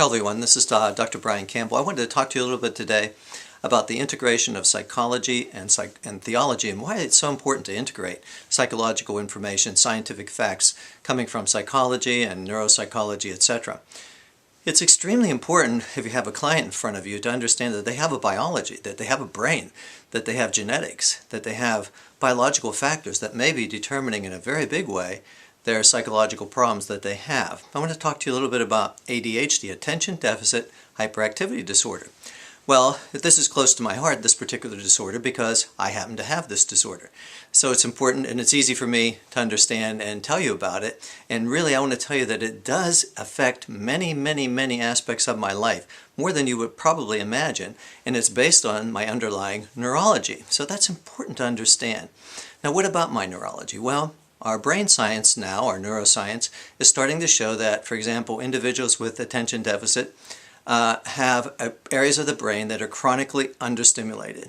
Hello everyone, this is Dr. Brian Campbell. I wanted to talk to you a little bit today about the integration of psychology and theology and why it's so important to integrate psychological information, scientific facts coming from psychology and neuropsychology, etc. It's extremely important if you have a client in front of you to understand that they have a biology, that they have a brain, that they have genetics, that they have biological factors that may be determining in a very big way their psychological problems that they have. I want to talk to you a little bit about ADHD, Attention Deficit Hyperactivity Disorder. Well, this is close to my heart, this particular disorder, because I happen to have this disorder. So it's important and it's easy for me to understand and tell you about it. And really I want to tell you that it does affect many aspects of my life, more than you would probably imagine. And it's based on my underlying neurology. So that's important to understand. Now what about my neurology? Well, our brain science now, our neuroscience, is starting to show that, for example, individuals with attention deficit have areas of the brain that are chronically understimulated.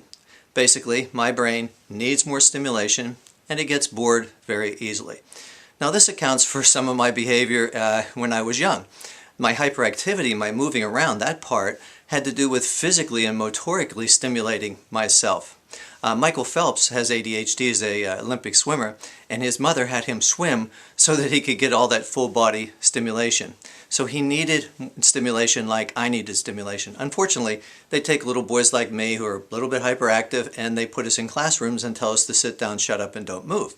Basically, my brain needs more stimulation and it gets bored very easily. Now this accounts for some of my behavior when I was young. My hyperactivity, my moving around, that part had to do with physically and motorically stimulating myself. Michael Phelps has ADHD, as an Olympic swimmer, and his mother had him swim so that he could get all that full body stimulation. So he needed stimulation like I needed stimulation. Unfortunately, they take little boys like me who are a little bit hyperactive and they put us in classrooms and tell us to sit down, shut up, and don't move.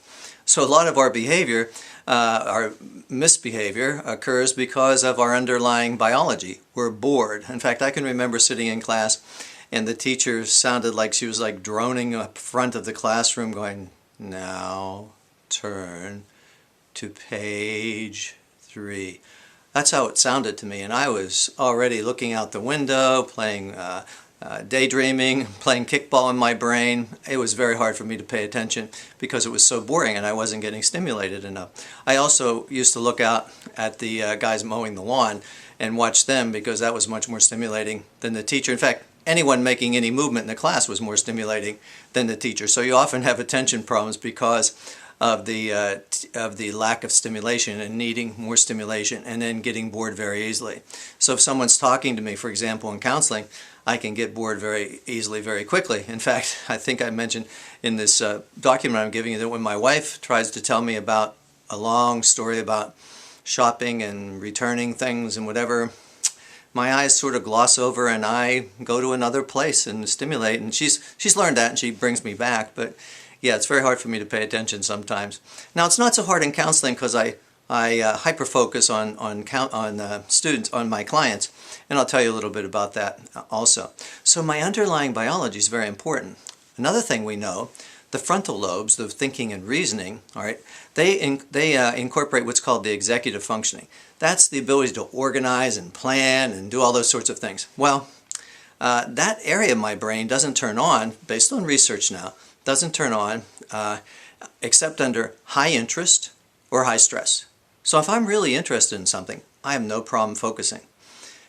So a lot of our behavior, our misbehavior, occurs because of our underlying biology. We're bored. In fact, I can remember sitting in class and the teacher sounded like she was like droning up front of the classroom going, "Now turn to page 3. That's how it sounded to me, and I was already looking out the window, playing, daydreaming, playing kickball in my brain. It was very hard for me to pay attention because it was so boring and I wasn't getting stimulated enough. I also used to look out at the guys mowing the lawn and watch them because that was much more stimulating than the teacher. In fact, anyone making any movement in the class was more stimulating than the teacher. So you often have attention problems because of the lack of stimulation and needing more stimulation and then getting bored very easily. So if someone's talking to me, for example, in counseling, I can get bored very easily, very quickly. In fact, I think I mentioned in this document I'm giving you that when my wife tries to tell me about a long story about shopping and returning things and whatever, my eyes sort of gloss over and I go to another place and stimulate, and she's learned that and she brings me back. But yeah, it's very hard for me to pay attention sometimes. Now it's not so hard in counseling because I hyper-focus on students, on my clients, and I'll tell you a little bit about that also. So my underlying biology is very important. Another thing we know, the frontal lobes, the thinking and reasoning, all right, they incorporate what's called the executive functioning. That's the ability to organize and plan and do all those sorts of things. Well, that area of my brain doesn't turn on, based on research now, doesn't turn on except under high interest or high stress. So if I'm really interested in something, I have no problem focusing.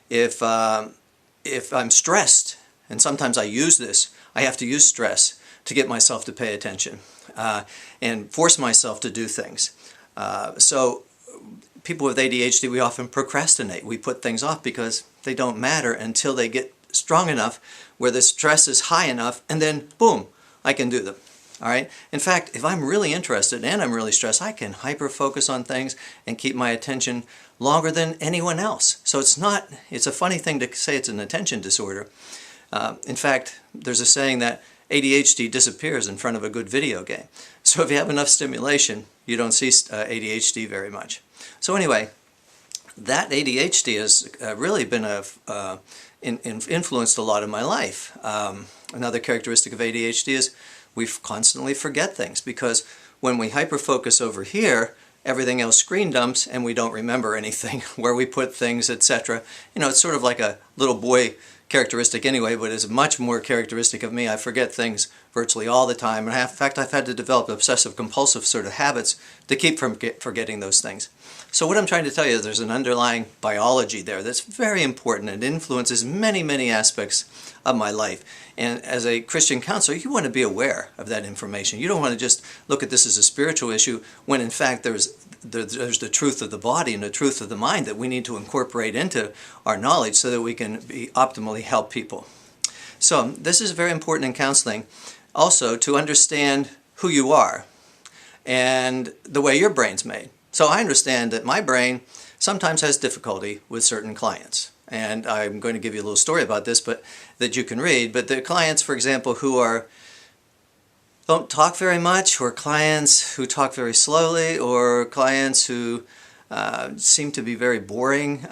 If I'm stressed, and sometimes I use this, I have to use stress to get myself to pay attention and force myself to do things. So people with ADHD, we often procrastinate. We put things off because they don't matter until they get strong enough where the stress is high enough, and then boom, I can do them. All right. In fact, if I'm really interested and I'm really stressed, I can hyper-focus on things and keep my attention longer than anyone else. So it's a funny thing to say it's an attention disorder. In fact, there's a saying that ADHD disappears in front of a good video game. So if you have enough stimulation, you don't see ADHD very much. So anyway, that ADHD has really been influenced a lot of my life. Another characteristic of ADHD is we constantly forget things because when we hyper-focus over here, everything else screen dumps and we don't remember anything, where we put things, etc. You know, it's sort of like a little boy characteristic anyway, but it's much more characteristic of me. I forget things virtually all the time. In fact, I've had to develop obsessive-compulsive sort of habits to keep from forgetting those things. So what I'm trying to tell you is there's an underlying biology there that's very important and influences many aspects of my life. And as a Christian counselor, you want to be aware of that information. You don't want to just look at this as a spiritual issue when in fact there's the truth of the body and the truth of the mind that we need to incorporate into our knowledge so that we can optimally help people. So this is very important in counseling also, to understand who you are and the way your brain's made. So I understand that my brain sometimes has difficulty with certain clients. And I'm going to give you a little story about this, but that you can read. But the clients, for example, who don't talk very much, or clients who talk very slowly, or clients who seem to be very boring,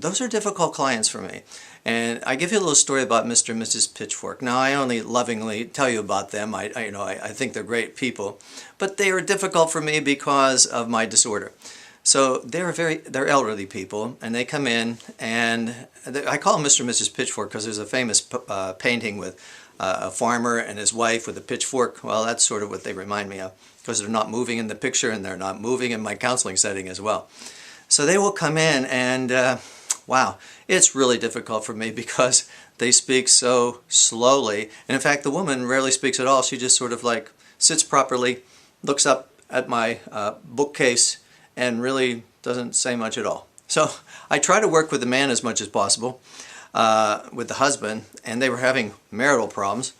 those are difficult clients for me. And I give you a little story about Mr. and Mrs. Pitchfork. Now, I only lovingly tell you about them. I think they're great people, but they are difficult for me because of my disorder. So they're elderly people, and they come in, and I call them Mr. and Mrs. Pitchfork because there's a famous painting with a farmer and his wife with a pitchfork. Well, that's sort of what they remind me of, because they're not moving in the picture, and they're not moving in my counseling setting as well. So they will come in, and wow, it's really difficult for me because they speak so slowly. And in fact, the woman rarely speaks at all. She just sort of like sits properly, looks up at my bookcase, and really doesn't say much at all. So I try to work with the man as much as possible, with the husband, and they were having marital problems,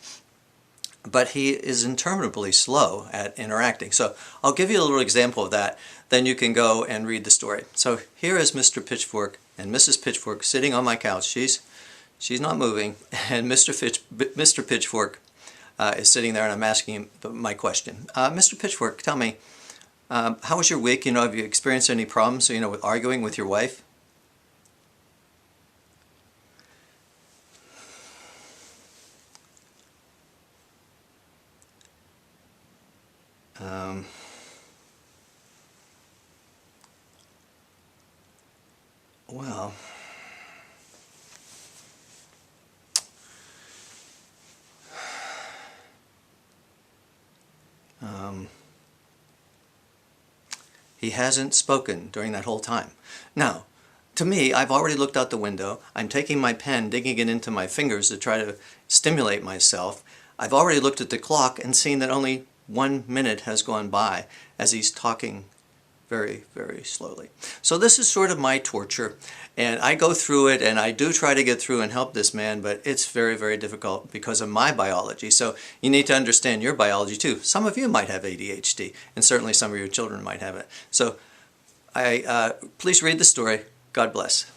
but he is interminably slow at interacting. So I'll give you a little example of that, then you can go and read the story. So here is Mr. Pitchfork and Mrs. Pitchfork sitting on my couch. She's not moving, and Mr. Pitchfork is sitting there, and I'm asking him my question. Mr. Pitchfork, tell me, how was your week? Have you experienced any problems, with arguing with your wife? Well, he hasn't spoken during that whole time. Now, to me, I've already looked out the window. I'm taking my pen, digging it into my fingers to try to stimulate myself. I've already looked at the clock and seen that only 1 minute has gone by as he's talking very, very slowly. So this is sort of my torture, and I go through it, and I do try to get through and help this man, but it's very, very difficult because of my biology. So you need to understand your biology too. Some of you might have ADHD, and certainly some of your children might have it. So please read the story. God bless.